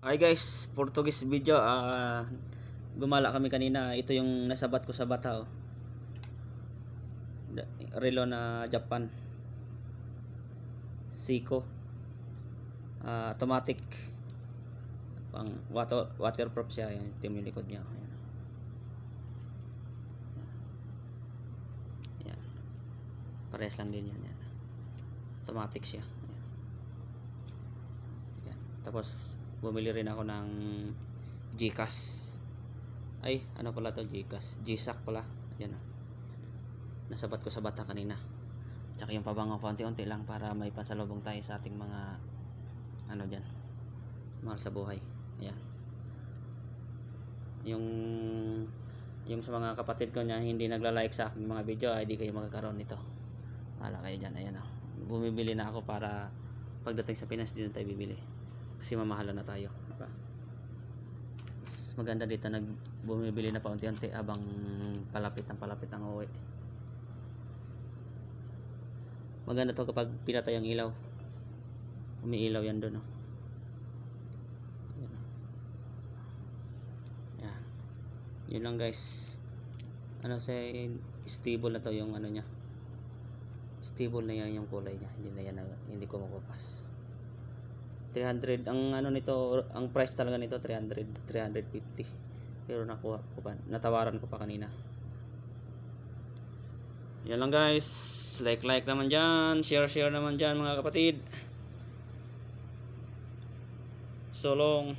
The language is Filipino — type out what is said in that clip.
Hi guys, Portuguese video. Gumala kami kanina. Ito yung nasabat ko sa bata. Relo na Japan. Seiko. Automatic. Pang waterproof siya. Yan, ito yung likod niya. Ayan. Yan. Parehas lang din yan. Automatic siya. Ayan. Yan. Tapos bumili rin ako ng Gcash. Ay, ano pala to, Gcash? Gsack pala. Yan. Nasabat ko sa bata kanina. Tsaka yung pabango paunti-unti lang para may pasalubong tayo sa ating mga ano diyan. Mahal sa buhay. Ayan. Yung sa mga kapatid ko na hindi nagla-like sa aking mga video, ay di kayo magkakaroon nito. Wala kayo diyan. Ayan. Bumibili na ako para pagdating sa Pinas din tayo bibili. Kasi mamahalan na tayo, diba? Mas maganda dito bumibili na paunti-unti habang palapit ang uwi. Maganda to kapag pinatay ang ilaw. Umiilaw yan doon. Yan. Yun lang guys. Ano sa stable na to yung ano niya. Stable na yan yung kulay niya. Hindi ko makupas. 300 ang ano nito, ang price talaga nito 350. Pero nakuha ko pa, natawaran ko pa kanina. Yan lang guys. Like naman dyan. Share naman dyan mga kapatid. So long.